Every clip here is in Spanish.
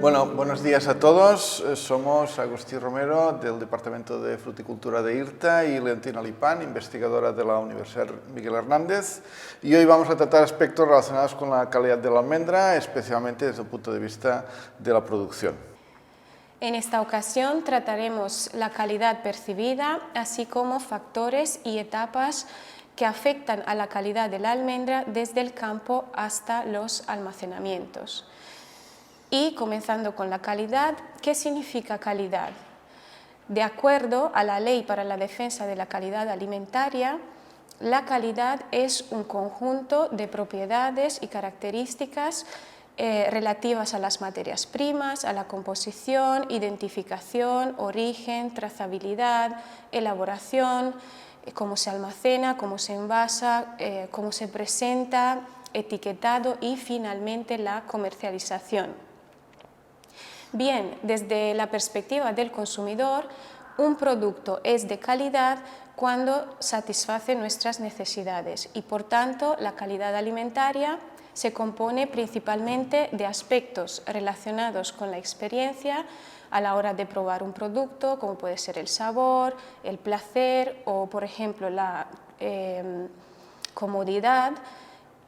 Bueno, buenos días a todos. Somos Agustí Romero del Departamento de Fruticultura de IRTA y Leontina Lipán, investigadora de la Universidad Miguel Hernández. Y hoy vamos a tratar aspectos relacionados con la calidad de la almendra, especialmente desde el punto de vista de la producción. En esta ocasión trataremos la calidad percibida, así como factores y etapas que afectan a la calidad de la almendra desde el campo hasta los almacenamientos. Y comenzando con la calidad, ¿qué significa calidad? De acuerdo a la Ley para la Defensa de la Calidad Alimentaria, la calidad es un conjunto de propiedades y características relativas a las materias primas, a la composición, identificación, origen, trazabilidad, elaboración, cómo se almacena, cómo se envasa, cómo se presenta, etiquetado y finalmente la comercialización. Bien, desde la perspectiva del consumidor, un producto es de calidad cuando satisface nuestras necesidades y, por tanto, la calidad alimentaria se compone principalmente de aspectos relacionados con la experiencia a la hora de probar un producto, como puede ser el sabor, el placer o, por ejemplo, la comodidad,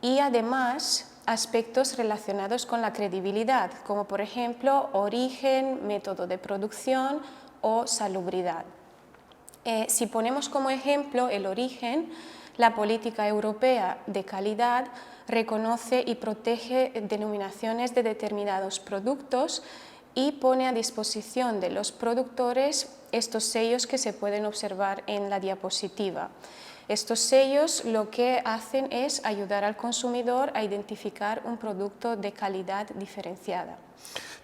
y además aspectos relacionados con la credibilidad, como por ejemplo origen, método de producción o salubridad. Si ponemos como ejemplo el origen, la política europea de calidad reconoce y protege denominaciones de determinados productos y pone a disposición de los productores estos sellos que se pueden observar en la diapositiva. Estos sellos lo que hacen es ayudar al consumidor a identificar un producto de calidad diferenciada.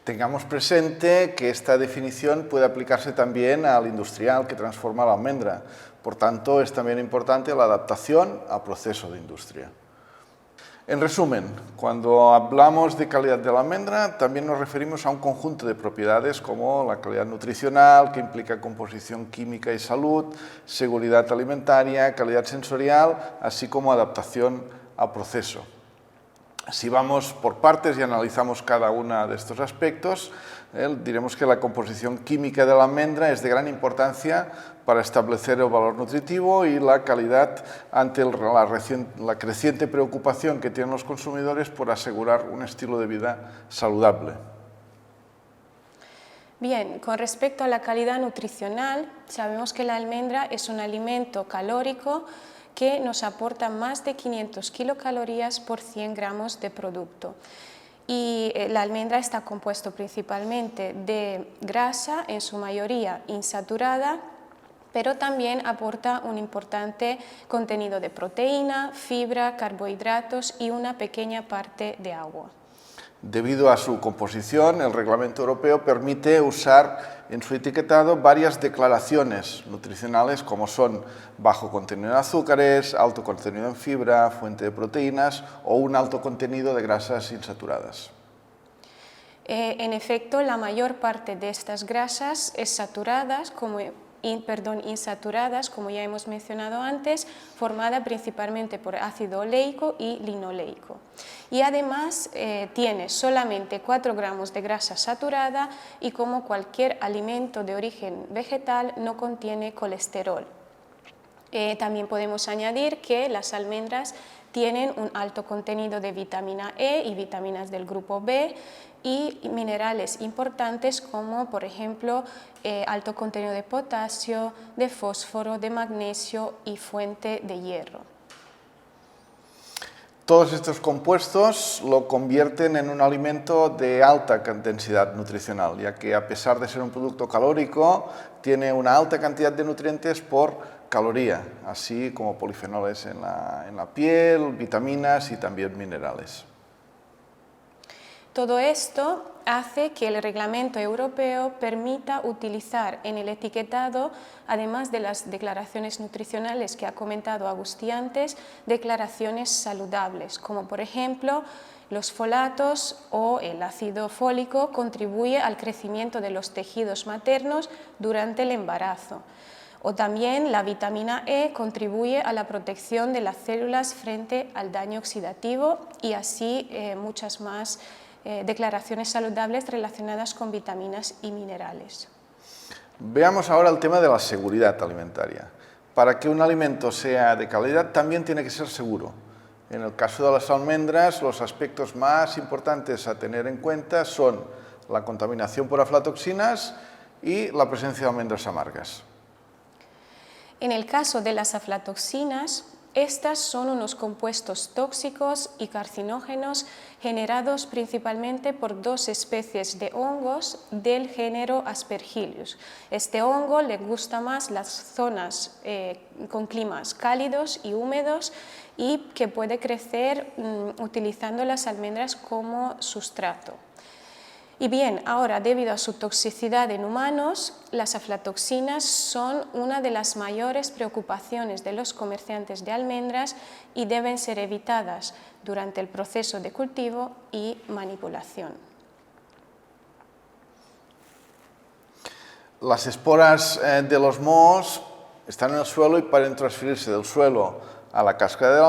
Tengamos presente que esta definición puede aplicarse también al industrial que transforma la almendra. Por tanto, es también importante la adaptación al proceso de industria. En resumen, cuando hablamos de calidad de la almendra, también nos referimos a un conjunto de propiedades como la calidad nutricional, que implica composición química y salud, seguridad alimentaria, calidad sensorial, así como adaptación al proceso. Si vamos por partes y analizamos cada uno de estos aspectos, diremos que la composición química de la almendra es de gran importancia para establecer el valor nutritivo y la calidad ante la creciente preocupación que tienen los consumidores por asegurar un estilo de vida saludable. Bien, con respecto a la calidad nutricional, sabemos que la almendra es un alimento calórico que nos aporta más de 500 kilocalorías por 100 gramos de producto. Y la almendra está compuesto principalmente de grasa, en su mayoría insaturada, pero también aporta un importante contenido de proteína, fibra, carbohidratos y una pequeña parte de agua. Debido a su composición, el Reglamento Europeo permite usar en su etiquetado varias declaraciones nutricionales como son bajo contenido en azúcares, alto contenido en fibra, fuente de proteínas o un alto contenido de grasas insaturadas. En efecto, la mayor parte de estas grasas es insaturadas, como ya hemos mencionado antes, formada principalmente por ácido oleico y linoleico. Y además tiene solamente 4 gramos de grasa saturada y, como cualquier alimento de origen vegetal, no contiene colesterol. También podemos añadir que las almendras tienen un alto contenido de vitamina E y vitaminas del grupo B y minerales importantes como, por ejemplo, alto contenido de potasio, de fósforo, de magnesio y fuente de hierro. Todos estos compuestos lo convierten en un alimento de alta densidad nutricional, ya que a pesar de ser un producto calórico, tiene una alta cantidad de nutrientes por caloría, así como polifenoles en la piel, vitaminas y también minerales. Todo esto hace que el Reglamento Europeo permita utilizar en el etiquetado, además de las declaraciones nutricionales que ha comentado Agustí antes, declaraciones saludables, como por ejemplo los folatos o el ácido fólico contribuye al crecimiento de los tejidos maternos durante el embarazo. O también la vitamina E contribuye a la protección de las células frente al daño oxidativo y así muchas más declaraciones saludables relacionadas con vitaminas y minerales. Veamos ahora el tema de la seguridad alimentaria. Para que un alimento sea de calidad también tiene que ser seguro. En el caso de las almendras, los aspectos más importantes a tener en cuenta son la contaminación por aflatoxinas y la presencia de almendras amargas. En el caso de las aflatoxinas, estas son unos compuestos tóxicos y carcinógenos generados principalmente por dos especies de hongos del género Aspergillus. Este hongo le gusta más las zonas con climas cálidos y húmedos y que puede crecer utilizando las almendras como sustrato. Y bien, ahora, debido a su toxicidad en humanos, las aflatoxinas son una de las mayores preocupaciones de los comerciantes de almendras y deben ser evitadas durante el proceso de cultivo y manipulación. Las esporas de los mohos están en el suelo y pueden transferirse del suelo a la cáscara de la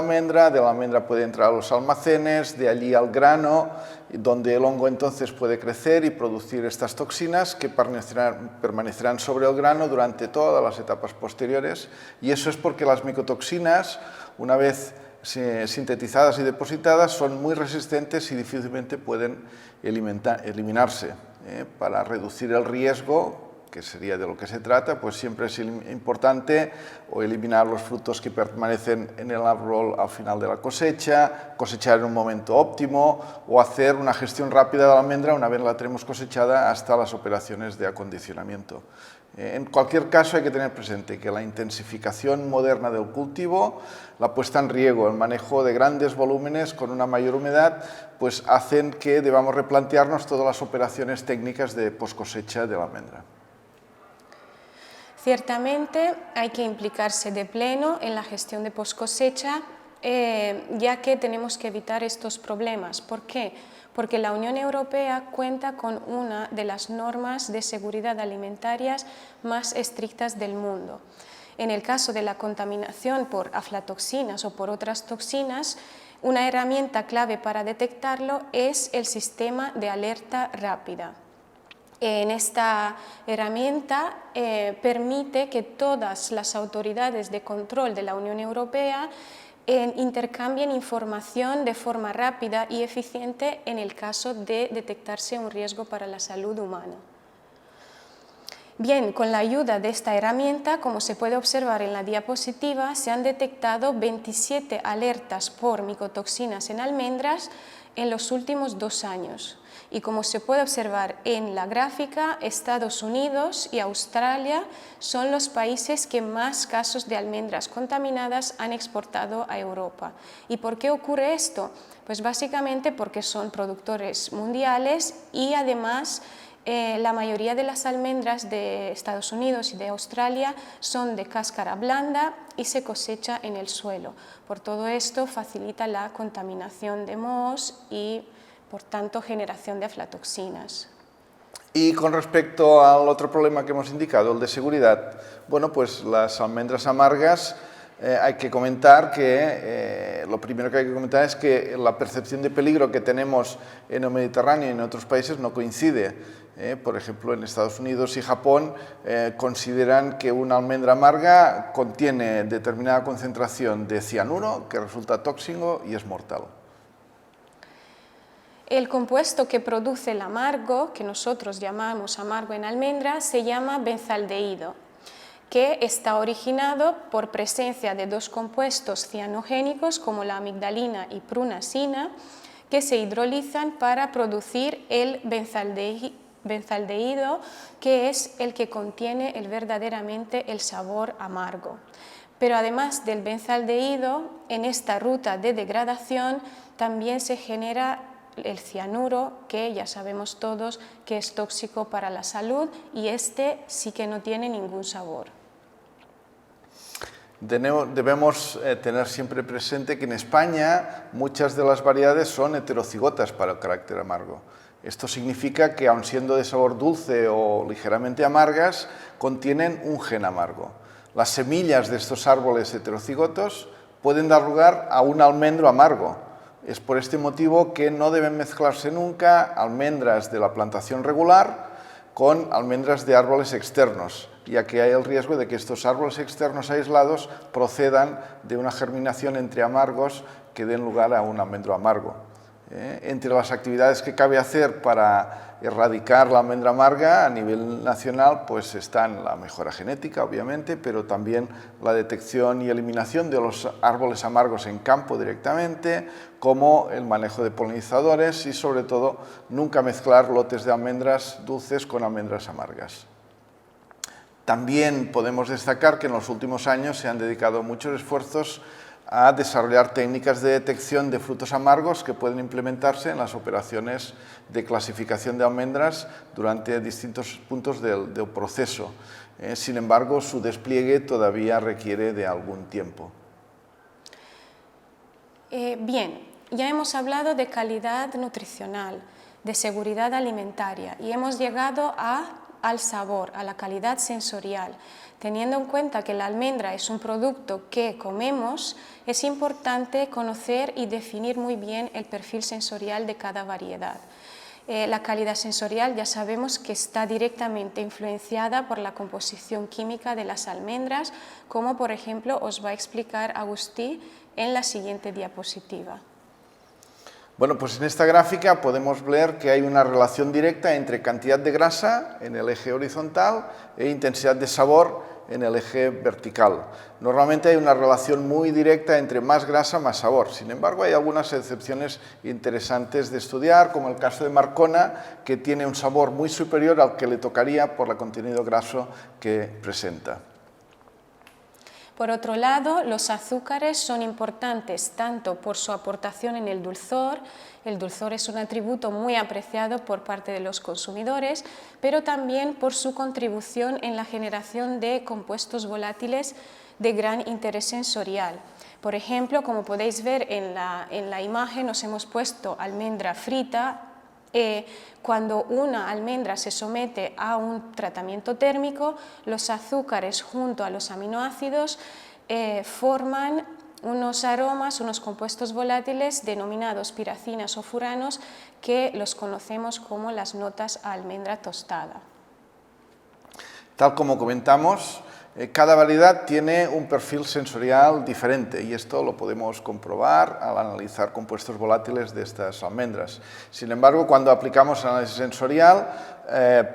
almendra puede entrar a los almacenes, de allí al grano, donde el hongo entonces puede crecer y producir estas toxinas que permanecerán sobre el grano durante todas las etapas posteriores, y eso es porque las micotoxinas, una vez sintetizadas y depositadas, son muy resistentes y difícilmente pueden eliminarse. Para reducir el riesgo, que sería de lo que se trata, pues siempre es importante o eliminar los frutos que permanecen en el árbol al final de la cosecha, cosechar en un momento óptimo o hacer una gestión rápida de la almendra una vez la tenemos cosechada hasta las operaciones de acondicionamiento. En cualquier caso hay que tener presente que la intensificación moderna del cultivo, la puesta en riego, el manejo de grandes volúmenes con una mayor humedad, pues hacen que debamos replantearnos todas las operaciones técnicas de poscosecha de la almendra. Ciertamente hay que implicarse de pleno en la gestión de poscosecha, ya que tenemos que evitar estos problemas. ¿Por qué? Porque la Unión Europea cuenta con una de las normas de seguridad alimentarias más estrictas del mundo. En el caso de la contaminación por aflatoxinas o por otras toxinas, una herramienta clave para detectarlo es el sistema de alerta rápida. En esta herramienta permite que todas las autoridades de control de la Unión Europea intercambien información de forma rápida y eficiente en el caso de detectarse un riesgo para la salud humana. Bien, con la ayuda de esta herramienta, como se puede observar en la diapositiva, se han detectado 27 alertas por micotoxinas en almendras en los últimos 2 años. Y como se puede observar en la gráfica, Estados Unidos y Australia son los países que más casos de almendras contaminadas han exportado a Europa. ¿Y por qué ocurre esto? Pues básicamente porque son productores mundiales y además la mayoría de las almendras de Estados Unidos y de Australia son de cáscara blanda y se cosecha en el suelo. Por todo esto facilita la contaminación de mohos y por tanto generación de aflatoxinas. Y con respecto al otro problema que hemos indicado, el de seguridad, bueno, pues las almendras amargas hay que comentar que lo primero que hay que comentar es que la percepción de peligro que tenemos en el Mediterráneo y en otros países no coincide. Por ejemplo, en Estados Unidos y Japón consideran que una almendra amarga contiene determinada concentración de cianuro que resulta tóxico y es mortal. El compuesto que produce el amargo, que nosotros llamamos amargo en almendra, se llama benzaldehído, que está originado por presencia de dos compuestos cianogénicos como la amigdalina y prunasina, que se hidrolizan para producir el benzaldehído, que es el que contiene verdaderamente el sabor amargo. Pero además del benzaldehído, en esta ruta de degradación también se genera el cianuro, que ya sabemos todos que es tóxico para la salud y este sí que no tiene ningún sabor. Debemos tener siempre presente que en España muchas de las variedades son heterocigotas para el carácter amargo. Esto significa que, aun siendo de sabor dulce o ligeramente amargas, contienen un gen amargo. Las semillas de estos árboles heterocigotos pueden dar lugar a un almendro amargo, Es por este motivo que no deben mezclarse nunca almendras de la plantación regular con almendras de árboles externos, ya que hay el riesgo de que estos árboles externos aislados procedan de una germinación entre amargos que den lugar a un almendro amargo. Entre las actividades que cabe hacer para erradicar la almendra amarga a nivel nacional pues están la mejora genética, obviamente, pero también la detección y eliminación de los árboles amargos en campo directamente, como el manejo de polinizadores y, sobre todo, nunca mezclar lotes de almendras dulces con almendras amargas. También podemos destacar que en los últimos años se han dedicado muchos esfuerzos a desarrollar técnicas de detección de frutos amargos que pueden implementarse en las operaciones de clasificación de almendras durante distintos puntos del proceso. Sin embargo, su despliegue todavía requiere de algún tiempo. Bien, ya hemos hablado de calidad nutricional, de seguridad alimentaria y hemos llegado al sabor, a la calidad sensorial. Teniendo en cuenta que la almendra es un producto que comemos, es importante conocer y definir muy bien el perfil sensorial de cada variedad. La calidad sensorial ya sabemos que está directamente influenciada por la composición química de las almendras, como por ejemplo os va a explicar Agustí en la siguiente diapositiva. Bueno, pues en esta gráfica podemos ver que hay una relación directa entre cantidad de grasa en el eje horizontal e intensidad de sabor en el eje vertical. Normalmente hay una relación muy directa entre más grasa, más sabor. Sin embargo, hay algunas excepciones interesantes de estudiar, como el caso de Marcona, que tiene un sabor muy superior al que le tocaría por el contenido graso que presenta. Por otro lado, los azúcares son importantes tanto por su aportación en el dulzor es un atributo muy apreciado por parte de los consumidores, pero también por su contribución en la generación de compuestos volátiles de gran interés sensorial. Por ejemplo, como podéis ver en la imagen, nos hemos puesto almendra frita. Cuando una almendra se somete a un tratamiento térmico, los azúcares junto a los aminoácidos forman unos aromas, unos compuestos volátiles denominados piracinas o furanos, que los conocemos como las notas a almendra tostada. Tal como comentamos, cada variedad tiene un perfil sensorial diferente y esto lo podemos comprobar al analizar compuestos volátiles de estas almendras. Sin embargo, cuando aplicamos análisis sensorial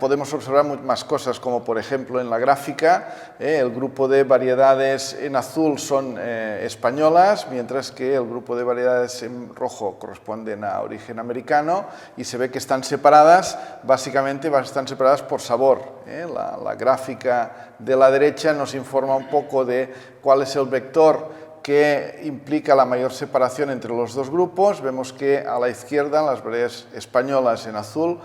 podemos observar más cosas, como por ejemplo en la gráfica el grupo de variedades en azul son españolas, mientras que el grupo de variedades en rojo corresponden a origen americano, y se ve que están separadas, básicamente están separadas por sabor. La gráfica de la derecha nos informa un poco de cuál es el vector que implica la mayor separación entre los dos grupos. Vemos que a la izquierda las variedades españolas en azul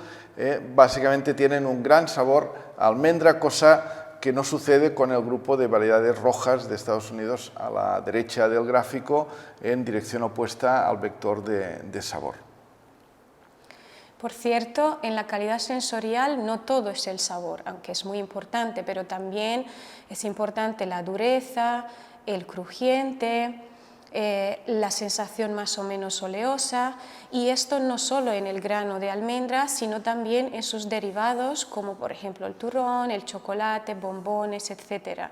básicamente tienen un gran sabor a almendra, cosa que no sucede con el grupo de variedades rojas de Estados Unidos a la derecha del gráfico, en dirección opuesta al vector de sabor. Por cierto, en la calidad sensorial no todo es el sabor, aunque es muy importante, pero también es importante la dureza, el crujiente, la sensación más o menos oleosa, y esto no solo en el grano de almendra, sino también en sus derivados, como por ejemplo el turrón, el chocolate, bombones, etc.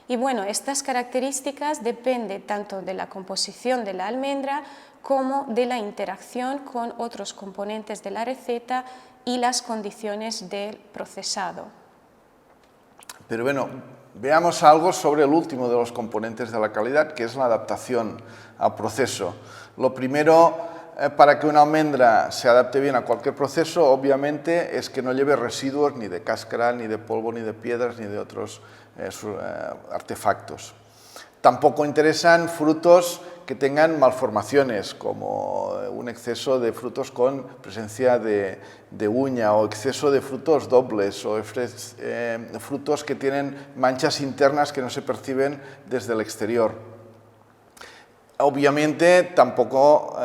Y bueno, estas características dependen tanto de la composición de la almendra como de la interacción con otros componentes de la receta y las condiciones del procesado. Pero bueno, veamos algo sobre el último de los componentes de la calidad, que es la adaptación al proceso. Lo primero, para que una almendra se adapte bien a cualquier proceso, obviamente, es que no lleve residuos ni de cáscara, ni de polvo, ni de piedras, ni de otros artefactos. Tampoco interesan frutos que tengan malformaciones, como un exceso de frutos con presencia de uña, o exceso de frutos dobles, o frutos que tienen manchas internas que no se perciben desde el exterior. Obviamente tampoco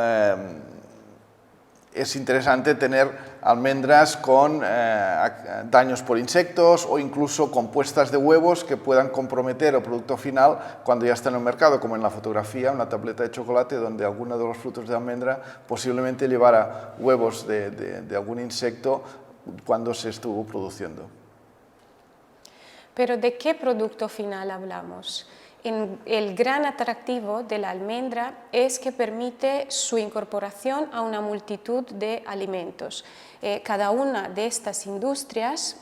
es interesante tener almendras con daños por insectos o incluso con puestas de huevos que puedan comprometer el producto final cuando ya está en el mercado, como en la fotografía, una tableta de chocolate donde alguno de los frutos de almendra posiblemente llevara huevos de algún insecto cuando se estuvo produciendo. Pero ¿de qué producto final hablamos? El gran atractivo de la almendra es que permite su incorporación a una multitud de alimentos. Cada una de estas industrias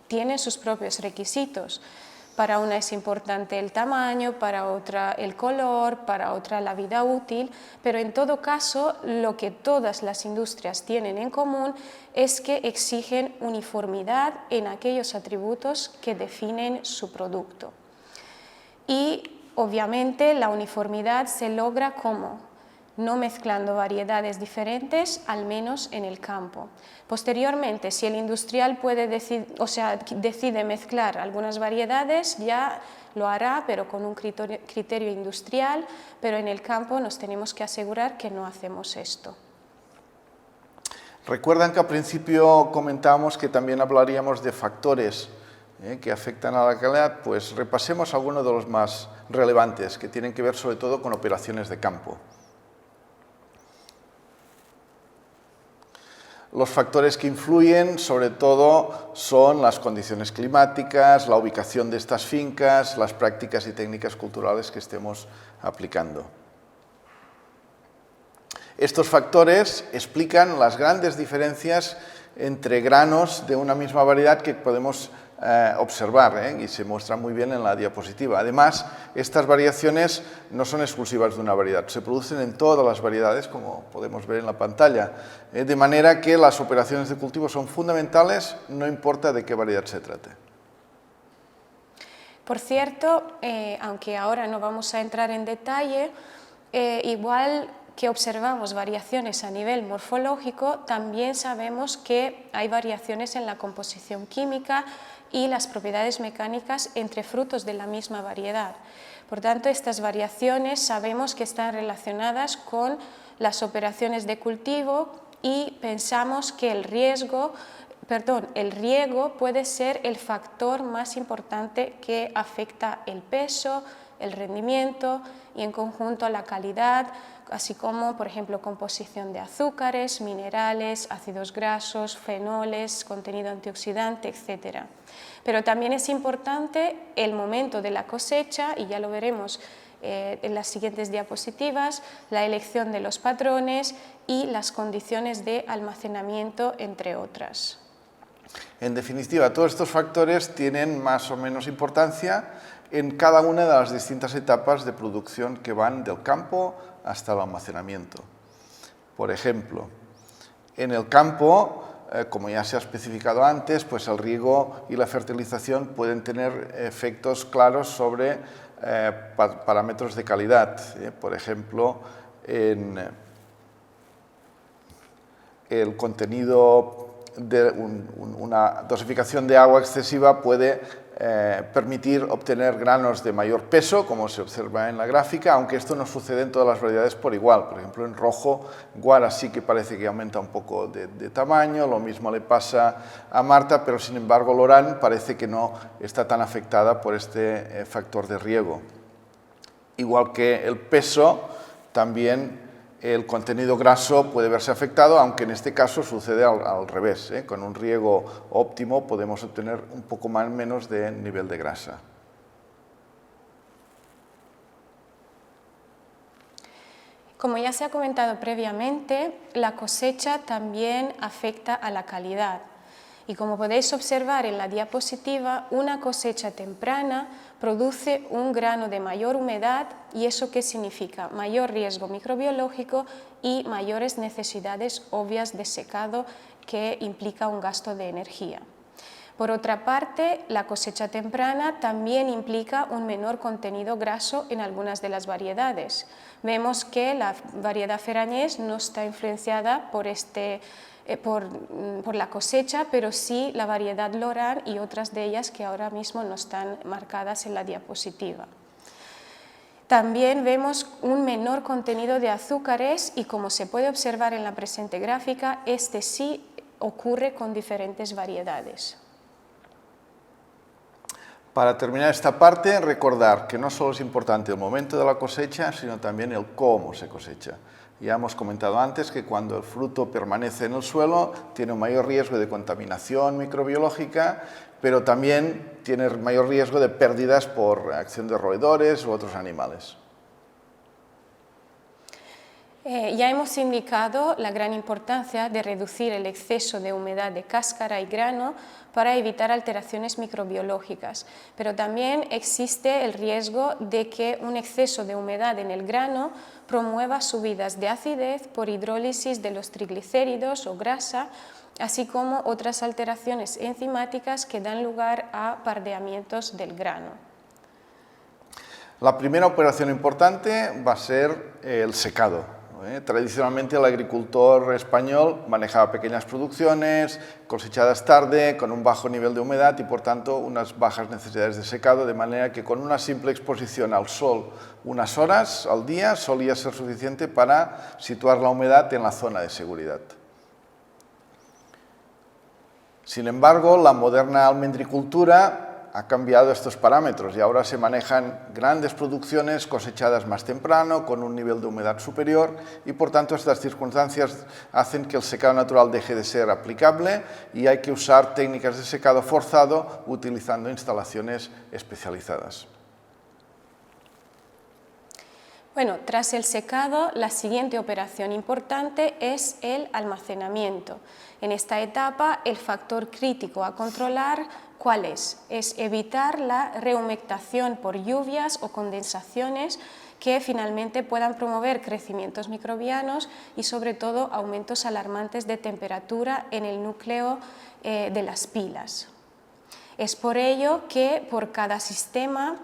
tiene sus propios requisitos. Para una es importante el tamaño, para otra el color, para otra la vida útil, pero en todo caso lo que todas las industrias tienen en común es que exigen uniformidad en aquellos atributos que definen su producto. Y obviamente la uniformidad se logra ¿cómo? No mezclando variedades diferentes, al menos en el campo. Posteriormente, si el industrial decide mezclar algunas variedades, ya lo hará, pero con un criterio industrial, pero en el campo nos tenemos que asegurar que no hacemos esto. Recuerdan que al principio comentábamos que también hablaríamos de factores que afectan a la calidad. Pues repasemos algunos de los más relevantes, que tienen que ver sobre todo con operaciones de campo. Los factores que influyen sobre todo son las condiciones climáticas, la ubicación de estas fincas, las prácticas y técnicas culturales que estemos aplicando. Estos factores explican las grandes diferencias entre granos de una misma variedad que podemos observar y se muestra muy bien en la diapositiva. Además, estas variaciones no son exclusivas de una variedad, se producen en todas las variedades, como podemos ver en la pantalla, de manera que las operaciones de cultivo son fundamentales, no importa de qué variedad se trate. Por cierto, aunque ahora no vamos a entrar en detalle, igual que observamos variaciones a nivel morfológico, también sabemos que hay variaciones en la composición química y las propiedades mecánicas entre frutos de la misma variedad. Por tanto, estas variaciones sabemos que están relacionadas con las operaciones de cultivo y pensamos que el riego puede ser el factor más importante que afecta el peso, el rendimiento y en conjunto la calidad, así como, por ejemplo, composición de azúcares, minerales, ácidos grasos, fenoles, contenido antioxidante, etc. Pero también es importante el momento de la cosecha, y ya lo veremos en las siguientes diapositivas, la elección de los patrones y las condiciones de almacenamiento, entre otras. En definitiva, todos estos factores tienen más o menos importancia en cada una de las distintas etapas de producción que van del campo hasta el almacenamiento. Por ejemplo, en el campo, como ya se ha especificado antes, pues el riego y la fertilización pueden tener efectos claros sobre parámetros de calidad. Por ejemplo, en el contenido de una dosificación de agua excesiva puede permitir obtener granos de mayor peso, como se observa en la gráfica, aunque esto no sucede en todas las variedades por igual. Por ejemplo, en rojo, Guara sí que parece que aumenta un poco de tamaño, lo mismo le pasa a Marta, pero sin embargo Lorán parece que no está tan afectada por este factor de riego. Igual que el peso, también el contenido graso puede verse afectado, aunque en este caso sucede al revés. Con un riego óptimo podemos obtener un poco menos de nivel de grasa. Como ya se ha comentado previamente, la cosecha también afecta a la calidad. Y como podéis observar en la diapositiva, una cosecha temprana produce un grano de mayor humedad. ¿Y eso qué significa? Mayor riesgo microbiológico y mayores necesidades obvias de secado, que implica un gasto de energía. Por otra parte, la cosecha temprana también implica un menor contenido graso en algunas de las variedades. Vemos que la variedad Ferragnés no está influenciada por la cosecha, pero sí la variedad Lorán y otras de ellas que ahora mismo no están marcadas en la diapositiva. También vemos un menor contenido de azúcares y, como se puede observar en la presente gráfica, este sí ocurre con diferentes variedades. Para terminar esta parte, recordar que no solo es importante el momento de la cosecha, sino también el cómo se cosecha. Ya hemos comentado antes que cuando el fruto permanece en el suelo tiene un mayor riesgo de contaminación microbiológica, pero también tiene mayor riesgo de pérdidas por acción de roedores u otros animales. Ya hemos indicado la gran importancia de reducir el exceso de humedad de cáscara y grano para evitar alteraciones microbiológicas, pero también existe el riesgo de que un exceso de humedad en el grano promueva subidas de acidez por hidrólisis de los triglicéridos o grasa, así como otras alteraciones enzimáticas que dan lugar a pardeamientos del grano. La primera operación importante va a ser el secado. Tradicionalmente el agricultor español manejaba pequeñas producciones, cosechadas tarde, con un bajo nivel de humedad y por tanto unas bajas necesidades de secado, de manera que con una simple exposición al sol unas horas al día solía ser suficiente para situar la humedad en la zona de seguridad. Sin embargo, la moderna almendricultura ha cambiado estos parámetros y ahora se manejan grandes producciones cosechadas más temprano, con un nivel de humedad superior y por tanto estas circunstancias hacen que el secado natural deje de ser aplicable y hay que usar técnicas de secado forzado utilizando instalaciones especializadas. Bueno, tras el secado, la siguiente operación importante es el almacenamiento. En esta etapa, el factor crítico a controlar, ¿cuál es? Es evitar la rehumectación por lluvias o condensaciones que finalmente puedan promover crecimientos microbianos y sobre todo aumentos alarmantes de temperatura en el núcleo de las pilas. Es por ello que por cada sistema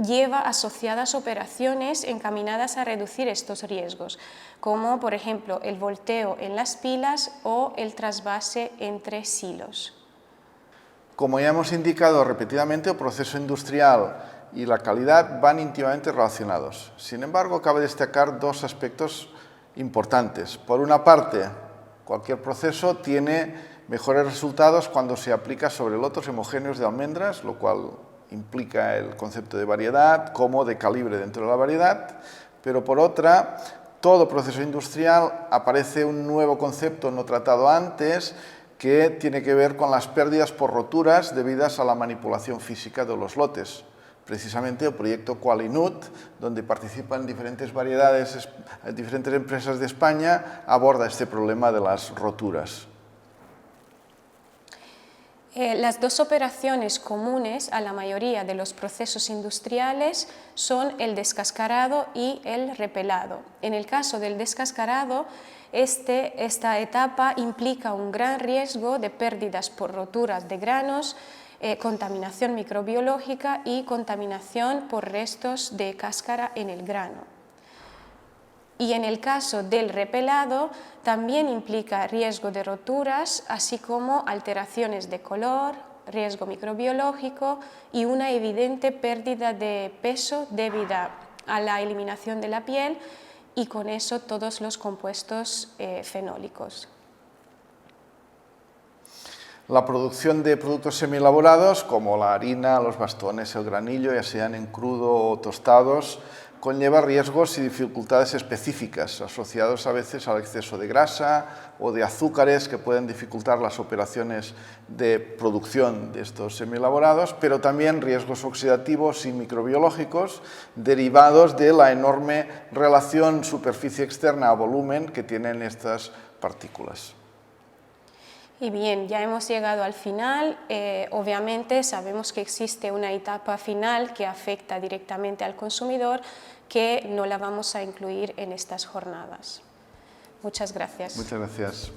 lleva asociadas operaciones encaminadas a reducir estos riesgos, como por ejemplo el volteo en las pilas o el trasvase entre silos. Como ya hemos indicado repetidamente, el proceso industrial y la calidad van íntimamente relacionados. Sin embargo, cabe destacar dos aspectos importantes. Por una parte, cualquier proceso tiene mejores resultados cuando se aplica sobre lotes homogéneos de almendras, lo cual implica el concepto de variedad como de calibre dentro de la variedad, pero por otra, todo proceso industrial aparece un nuevo concepto no tratado antes que tiene que ver con las pérdidas por roturas debidas a la manipulación física de los lotes. Precisamente el proyecto Qualinut, donde participan diferentes variedades, diferentes empresas de España, aborda este problema de las roturas. Las dos operaciones comunes a la mayoría de los procesos industriales son el descascarado y el repelado. En el caso del descascarado, esta etapa implica un gran riesgo de pérdidas por roturas de granos, contaminación microbiológica y contaminación por restos de cáscara en el grano. Y en el caso del repelado también implica riesgo de roturas, así como alteraciones de color, riesgo microbiológico y una evidente pérdida de peso debida a la eliminación de la piel y con eso todos los compuestos fenólicos. La producción de productos semielaborados como la harina, los bastones, el granillo, ya sean en crudo o tostados, conlleva riesgos y dificultades específicas asociados a veces al exceso de grasa o de azúcares que pueden dificultar las operaciones de producción de estos semielaborados, pero también riesgos oxidativos y microbiológicos derivados de la enorme relación superficie externa a volumen que tienen estas partículas. Y bien, ya hemos llegado al final. Obviamente sabemos que existe una etapa final que afecta directamente al consumidor, que no la vamos a incluir en estas jornadas. Muchas gracias. Muchas gracias.